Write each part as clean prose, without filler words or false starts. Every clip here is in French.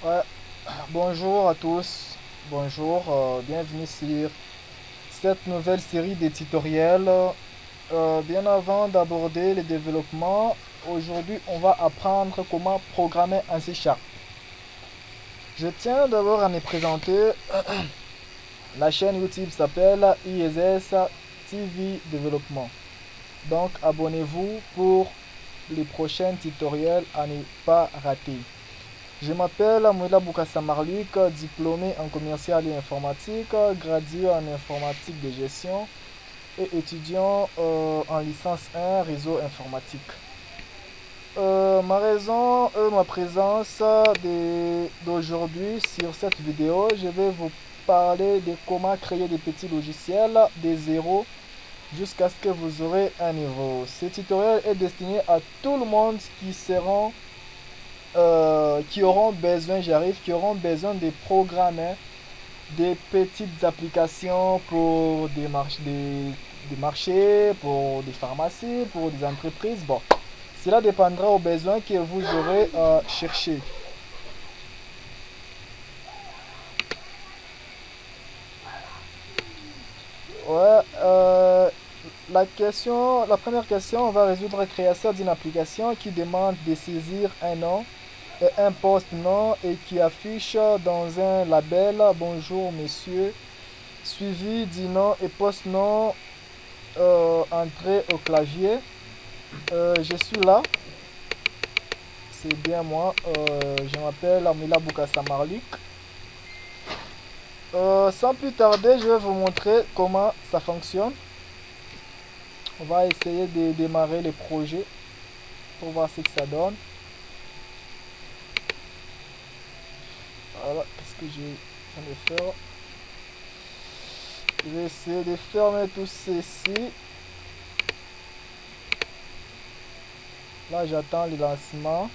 Ouais, bonjour à tous, bonjour, bienvenue sur cette nouvelle série de tutoriels. Bien avant d'aborder le développement, aujourd'hui on va apprendre comment programmer un C Sharp. Je tiens d'abord à me présenter. La chaîne YouTube s'appelle ISS TV Développement. Donc abonnez-vous pour les prochains tutoriels à ne pas rater. Je m'appelle Mouila Boukassa Marluc, diplômé en commercial et informatique, gradué en informatique de gestion et étudiant en licence 1 réseau informatique. Ma présence d'aujourd'hui sur cette vidéo, je vais vous parler de comment créer des petits logiciels de zéro jusqu'à ce que vous aurez un niveau. Ce tutoriel est destiné à tout le monde qui auront besoin, qui auront besoin de programmer des petites applications pour des marchés, pour des pharmacies, pour des entreprises. Bon, cela dépendra aux besoins que vous aurez cherché. Ouais, la première question, on va résoudre la création d'une application qui demande de saisir un nom et un post-nom et qui affiche dans un label bonjour monsieur, suivi du nom et post-nom entré au clavier. Je suis là, c'est bien moi, je m'appelle Amila Boukassa Marlik. Sans plus tarder, je vais vous montrer comment ça fonctionne. On va essayer de démarrer le projet pour voir ce que ça donne. Voilà, qu'est-ce que j'ai de faire. Je vais essayer de fermer tout ceci. Là, j'attends le lancement.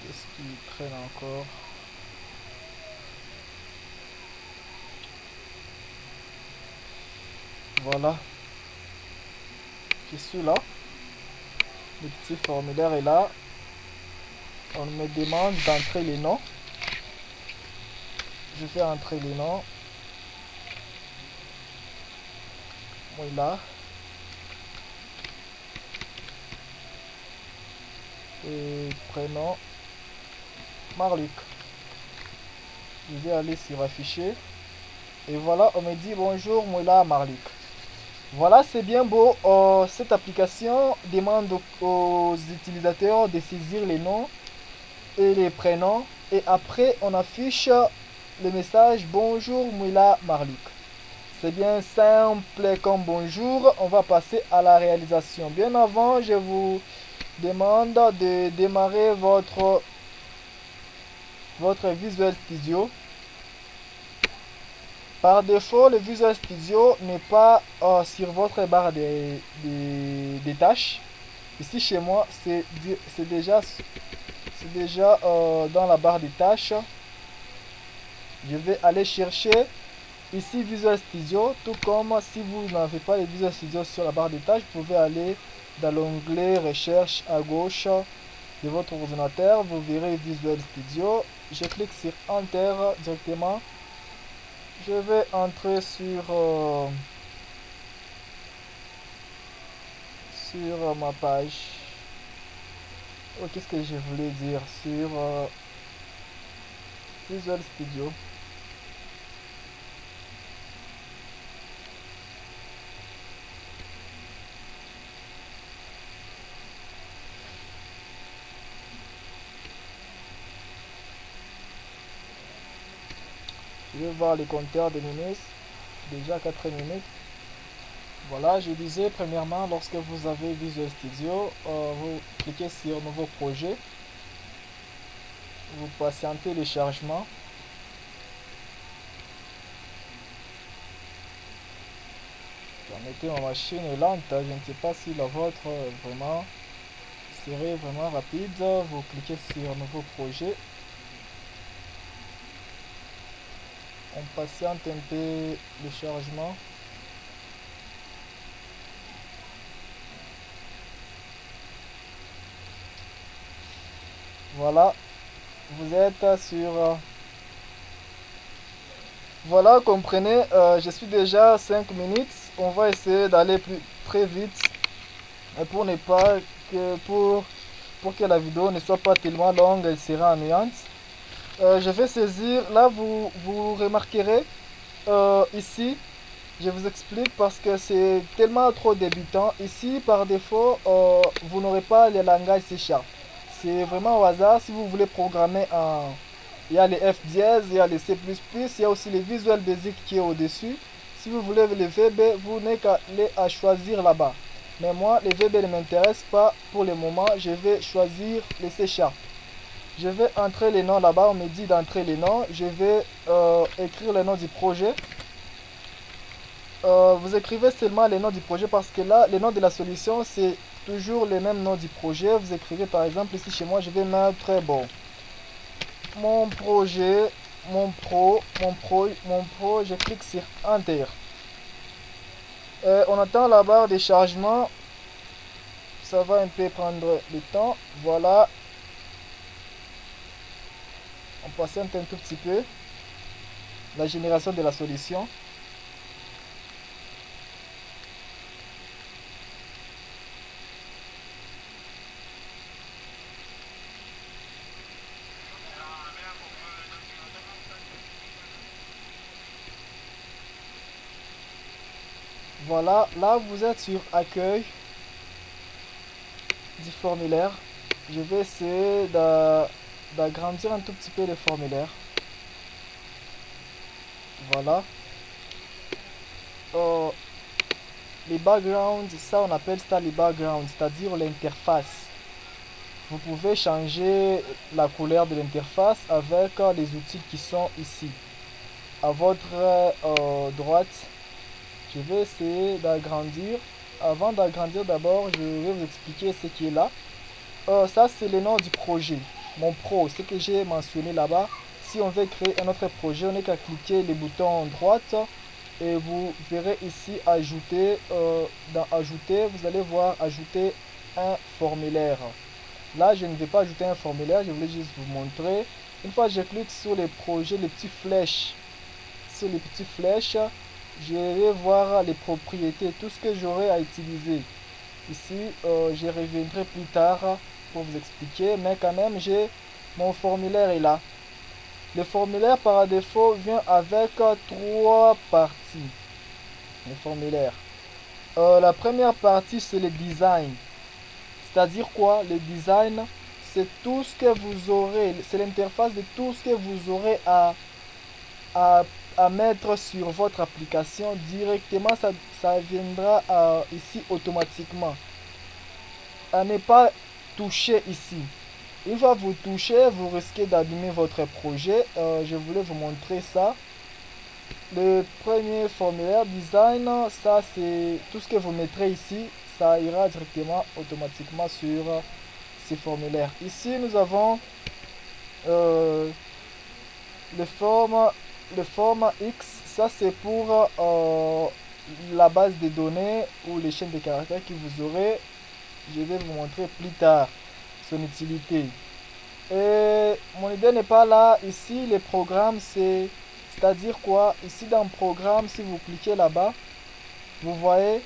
Qu'est-ce qui traîne encore? Voilà, je suis là. Le petit formulaire est là. On me demande d'entrer les noms. Je vais entrer les noms. Voilà. Et prénom Marluc. Je vais aller sur afficher. Et voilà, on me dit bonjour, Moula Marluc. Voilà, c'est bien beau. Cette application demande aux utilisateurs de saisir les noms et les prénoms. Et après, on affiche le message bonjour, Moula Marluc. C'est bien simple comme bonjour. On va passer à la réalisation. Bien avant, je vous demande de démarrer votre Visual Studio. Par défaut, le Visual Studio n'est pas sur votre barre des tâches. Ici chez moi, c'est déjà dans la barre des tâches. Je vais aller chercher ici Visual Studio, tout comme si vous n'avez pas le Visual Studio sur la barre des tâches, vous pouvez aller dans l'onglet Recherche à gauche de votre ordinateur, vous verrez Visual Studio. Je clique sur Enter directement. Je vais entrer sur ma page. Oh, qu'est-ce que je voulais dire sur Visual Studio. Je vais voir les compteurs de minutes. Déjà 4 minutes. Voilà, je disais premièrement, lorsque vous avez Visual Studio, vous cliquez sur Nouveau projet. Vous patientez le chargement. Permettez, ma machine est lente, je ne sais pas si la vôtre vraiment serait vraiment rapide. Vous cliquez sur nouveau projet. On patiente un peu le chargement. Voilà, vous êtes sur... Voilà, comprenez, je suis déjà 5 minutes. On va essayer d'aller très vite. Et pour ne pas que pour que la vidéo ne soit pas tellement longue, elle sera ennuyante. Je vais saisir, là vous remarquerez ici, je vous explique parce que c'est tellement trop débutant. Ici, par défaut, vous n'aurez pas les langages C#. C'est vraiment au hasard. Si vous voulez programmer en... Il y a les F-dièse, il y a les C++, il y a aussi les Visual Basic qui est au-dessus. Si vous voulez les VB, vous n'avez qu'à les à choisir là-bas. Mais moi, les VB ne m'intéressent pas pour le moment. Je vais choisir les C#. Je vais entrer les noms là-bas. On me dit d'entrer les noms. Je vais écrire le nom du projet. Vous écrivez seulement les noms du projet parce que là, les noms de la solution, c'est toujours les mêmes noms du projet. Vous écrivez par exemple ici chez moi, je vais mettre bon, mon projet, mon pro, je clique sur Enter. On attend la barre de chargement. Ça va un peu prendre le temps. Voilà. On patiente un tout petit peu. La génération de la solution. Voilà, là vous êtes sur accueil du formulaire. Je vais essayer d'agrandir un tout petit peu le formulaire. Voilà. Les backgrounds, ça on appelle ça les backgrounds, c'est-à-dire l'interface. Vous pouvez changer la couleur de l'interface avec les outils qui sont ici. À votre droite, je vais essayer d'agrandir. Avant d'agrandir d'abord, je vais vous expliquer ce qui est là. Ça c'est le nom du projet. Mon pro, ce que j'ai mentionné là-bas. Si on veut créer un autre projet, on n'a qu'à cliquer le bouton droite et vous verrez ici ajouter. Dans ajouter, vous allez voir ajouter un formulaire. Là, je ne vais pas ajouter un formulaire, je voulais juste vous montrer. Une fois que je clique sur les projets, les petites flèches, sur les petites flèches, je vais voir les propriétés, tout ce que j'aurai à utiliser. Ici, je reviendrai plus tard pour vous expliquer, mais quand même, j'ai mon formulaire est là. Le formulaire par défaut vient avec trois parties. Le formulaire. La première partie, c'est le design. C'est-à-dire quoi? Le design, c'est tout ce que vous aurez, c'est l'interface de tout ce que vous aurez à mettre sur votre application directement. Ça viendra ici automatiquement. À ne pas toucher ici. Une fois que vous touchez, vous risquez d'abîmer votre projet. Je voulais vous montrer ça. Le premier formulaire design, ça c'est tout ce que vous mettrez ici. Ça ira directement automatiquement sur ces formulaires. Ici, nous avons le format X. Ça c'est pour la base de données ou les chaînes de caractères que vous aurez. Je vais vous montrer plus tard son utilité. Et mon idée n'est pas là. Ici, les programmes, c'est-à-dire quoi? Ici, dans le programme, si vous cliquez là-bas, vous voyez,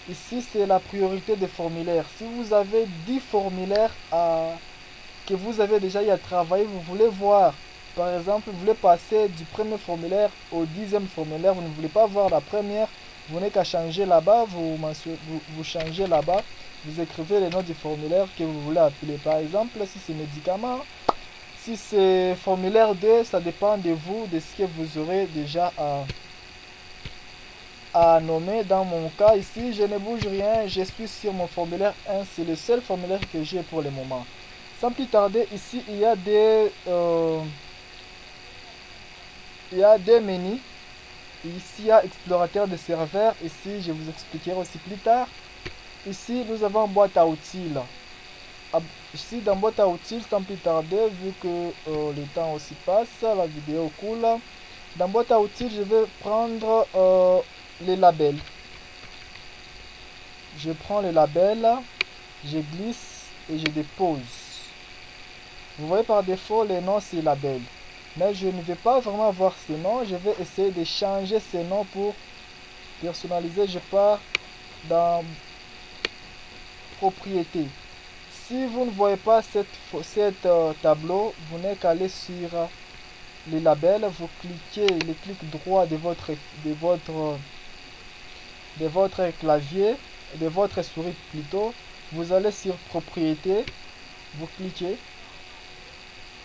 ici, c'est la priorité des formulaires. Si vous avez 10 formulaires que vous avez déjà eu à travailler, vous voulez voir, par exemple, vous voulez passer du premier formulaire au 10e formulaire, vous ne voulez pas voir la première, vous n'avez qu'à changer là-bas, vous changez là-bas. Vous écrivez le nom du formulaire que vous voulez appeler. Par exemple, si c'est médicament, si c'est formulaire 2, ça dépend de vous, de ce que vous aurez déjà à nommer. Dans mon cas ici, je ne bouge rien, je suis sur mon formulaire 1, c'est le seul formulaire que j'ai pour le moment. Sans plus tarder, ici, il y a des menus. Ici, il y a explorateur de serveur. Ici, je vous expliquerai aussi plus tard. Ici, nous avons boîte à outils. Ici, dans boîte à outils, sans plus tarder, vu que le temps aussi passe, la vidéo coule. Dans boîte à outils, je vais prendre les labels. Je prends les labels, je glisse et je dépose. Vous voyez par défaut, les noms, c'est labels. Mais je ne vais pas vraiment voir ces noms. Je vais essayer de changer ces noms pour personnaliser. Je pars dans propriété. Si vous ne voyez pas cette tableau, vous n'avez qu'à aller sur les labels. Vous cliquez le clic droit de votre clavier, de votre souris plutôt. Vous allez sur propriété. Vous cliquez.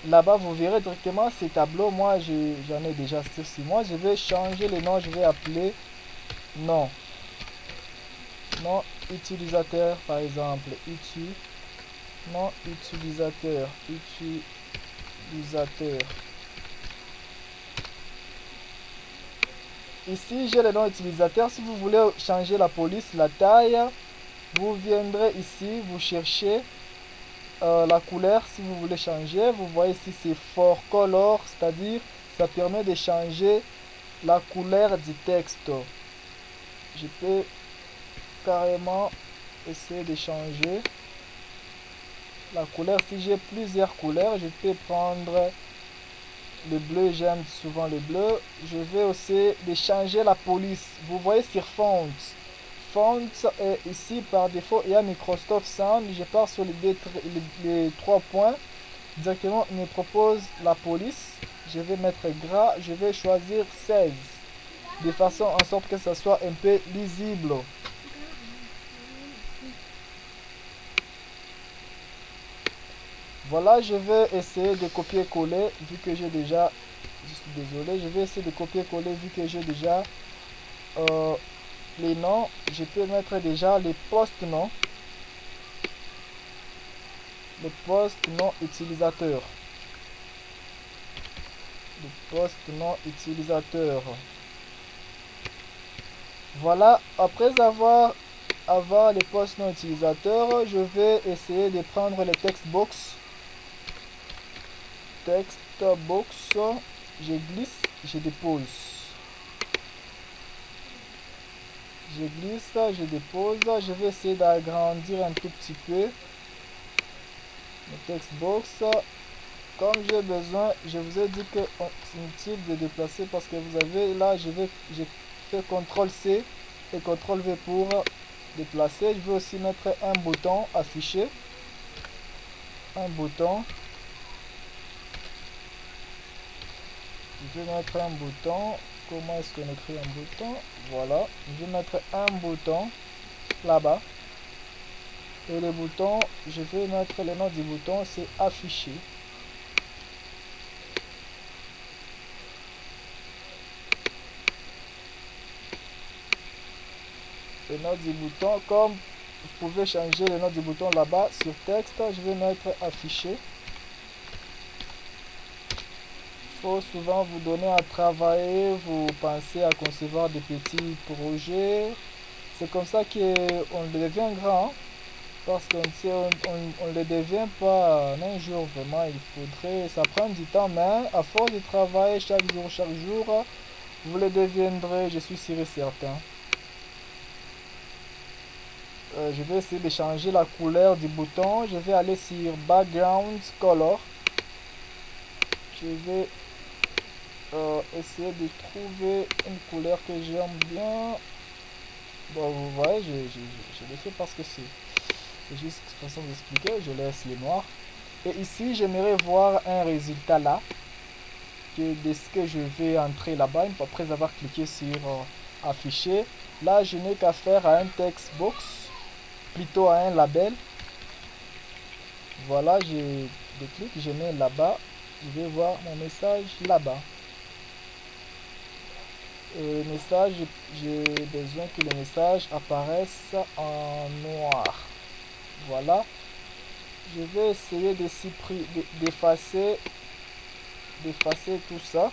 Là-bas, vous verrez directement ces tableaux. Moi, j'en ai déjà sur moi. Je vais changer le nom. Je vais appeler nom. Nom utilisateur, par exemple. Nom utilisateur. Utilisateur. Ici, j'ai le nom utilisateur. Si vous voulez changer la police, la taille, vous viendrez ici, vous cherchez la couleur. Si vous voulez changer, vous voyez ici c'est for color, c'est-à-dire ça permet de changer la couleur du texte. Je peux carrément essayer de changer la couleur. Si j'ai plusieurs couleurs, je peux prendre le bleu, j'aime souvent le bleu. Je vais aussi de changer la police. Vous voyez sur font. Font est ici par défaut, il y a Microsoft Sound. Je pars sur les 3 points. Directement, il me propose la police. Je vais mettre gras. Je vais choisir 16. De façon en sorte que ça soit un peu lisible. Voilà, je vais essayer de copier-coller vu que j'ai déjà... Je suis désolé, je vais essayer de copier-coller vu que j'ai déjà les noms. Je peux mettre déjà les postes noms. Le poste nom utilisateur. Le poste nom utilisateur. Voilà, après avoir les postes non utilisateurs, je vais essayer de prendre les text box. Text box, je glisse, je dépose. Je glisse, je dépose. Je vais essayer d'agrandir un tout petit peu le text box. Comme j'ai besoin, je vous ai dit que c'est inutile de déplacer parce que vous avez là, j'ai fait CTRL C et CTRL V pour déplacer. Je vais aussi mettre un bouton affiché. Un bouton. Je vais mettre un bouton. Comment est-ce qu'on écrit un bouton? Voilà. Je vais mettre un bouton là-bas. Et le bouton, je vais mettre le nom du bouton, c'est affiché. Le nom du bouton, comme vous pouvez changer le nom du bouton là-bas sur texte, je vais mettre affiché. Il faut souvent vous donner à travailler, vous pensez à concevoir des petits projets. C'est comme ça qu'on devient grand, parce qu'on ne le devient pas en un jour vraiment. Il faudrait, ça prend du temps, mais à force de travailler chaque jour, vous le deviendrez, je suis sûr et certain. Je vais essayer de changer la couleur du bouton. Je vais aller sur background color. Je vais essayer de trouver une couleur que j'aime bien. Bon, vous voyez, je l'ai fait parce que c'est juste une façon d'expliquer. Je laisse les noirs. Et ici, j'aimerais voir un résultat là de ce que je vais entrer là-bas après avoir cliqué sur afficher. Là, je n'ai qu'à faire à un text box, plutôt à un label. Voilà, je clique, je mets là-bas. Je vais voir mon message là-bas. Le message, j'ai besoin que le message apparaisse en noir. Voilà. Je vais essayer d'effacer tout ça.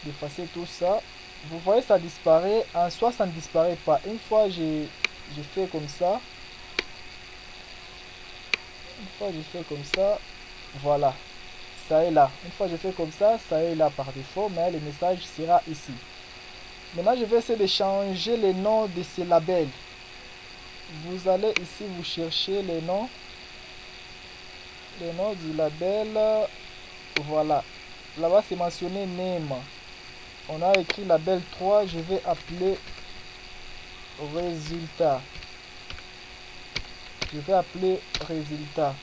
d'effacer tout ça. Vous voyez, ça disparaît. En soi, ça ne disparaît pas. Une fois j'ai fait comme ça. Une fois j'ai fait comme ça. Voilà. Ça est là. Une fois j'ai fait comme ça est là par défaut. Mais le message sera ici. Maintenant, je vais essayer de changer les noms de ces labels. Vous allez ici, vous cherchez les noms. Le nom du label. Voilà. Là-bas, c'est mentionné name. On a écrit label 3. Je vais appeler résultat. Je vais appeler résultat.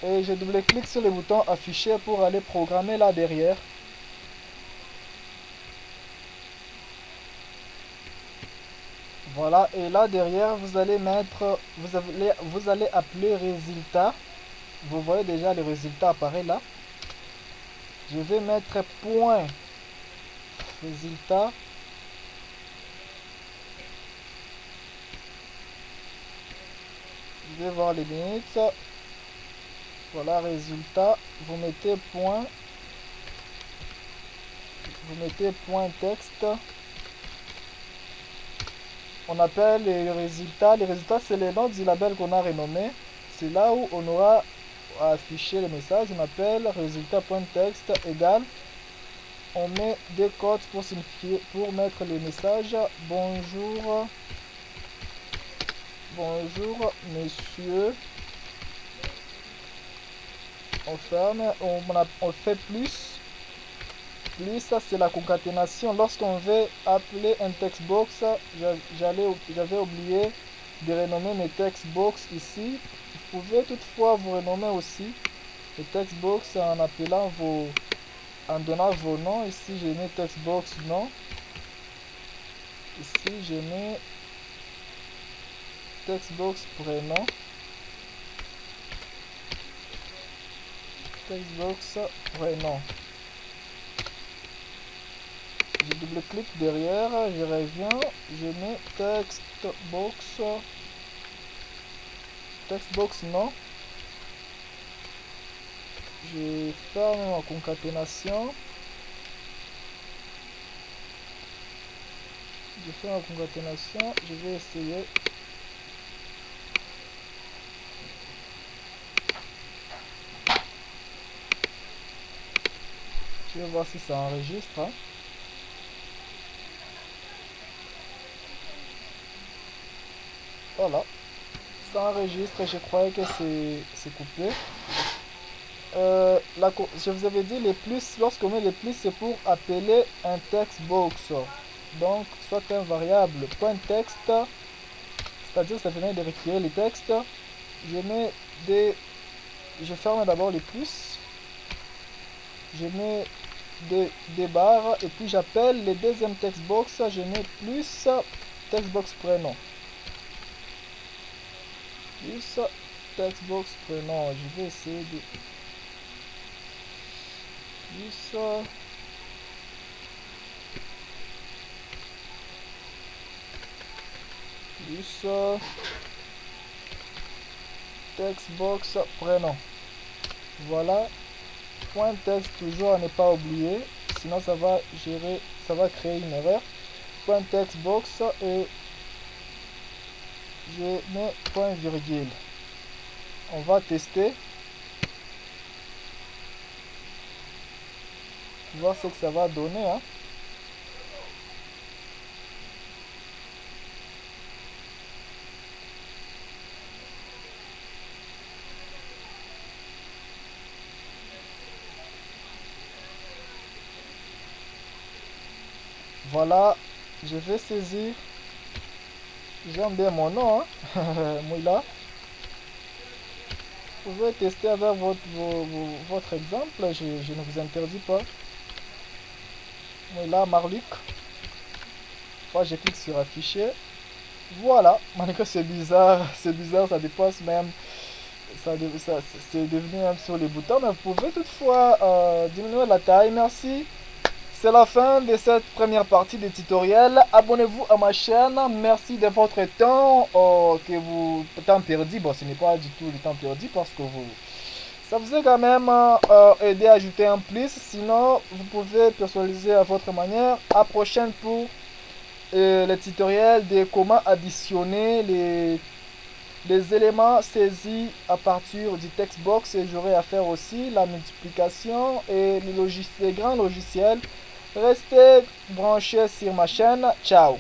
Et je double-clique sur le bouton afficher pour aller programmer là derrière. Voilà, et là derrière vous allez mettre, vous allez appeler résultat. Vous voyez déjà le résultat apparaît là. Je vais mettre point résultat. Je vais voir les limites. Voilà, résultat. Vous mettez point. Vous mettez point texte. On appelle les résultats. Les résultats, c'est le nom du label qu'on a renommé. C'est là où on aura affiché le message. On appelle résultat.texte égal. On met des codes pour signifier, pour mettre le message. Bonjour. Bonjour, monsieur. On ferme. On fait plus. Plus, ça c'est la concaténation. Lorsqu'on veut appeler un textbox, j'avais oublié de renommer mes textbox ici. Vous pouvez toutefois vous renommer aussi les textbox en appelant en donnant vos noms. Ici j'ai mis textbox nom. Ici j'ai mis textbox prénom. Textbox prénom. Je double-clique derrière, je reviens, je mets textbox non. Je ferme ma concaténation. Je fais ma concaténation, je vais essayer. Je vais voir si ça enregistre. Hein. Voilà, ça enregistre. Je croyais que c'est coupé. Je vous avais dit les plus, lorsqu'on met les plus, c'est pour appeler un textbox. Donc, soit un variable point texte, c'est-à-dire ça permet de récupérer les textes. Je ferme d'abord les plus. Je mets des barres et puis j'appelle le deuxième textbox. Je mets plus textbox prénom. Plus textbox prénom. Je vais essayer de plus textbox prénom. Voilà. Point texte toujours à ne pas oublier, sinon ça va créer une erreur. Point textbox et je mets point virgule. On va tester. Voir ce que ça va donner. Hein. Voilà, je vais saisir. J'aime bien mon nom, hein? Moula. Vous pouvez tester avec votre exemple, je ne vous interdis pas. Moula Marluc. Moi, je clique sur afficher. Voilà, malgré c'est bizarre, ça dépasse même. C'est devenu même sur les boutons, mais vous pouvez toutefois diminuer la taille. Merci. C'est la fin de cette première partie du tutoriel. Abonnez-vous à ma chaîne. Merci de votre temps que vous temps perdu. Bon, ce n'est pas du tout le temps perdu parce que Ça vous a quand même aidé à ajouter un plus. Sinon, vous pouvez personnaliser à votre manière. À prochaine pour le tutoriel de comment additionner les éléments saisis à partir du textbox. Et j'aurai à faire aussi la multiplication et les grands logiciels. Restez branchés sur ma chaîne. Ciao!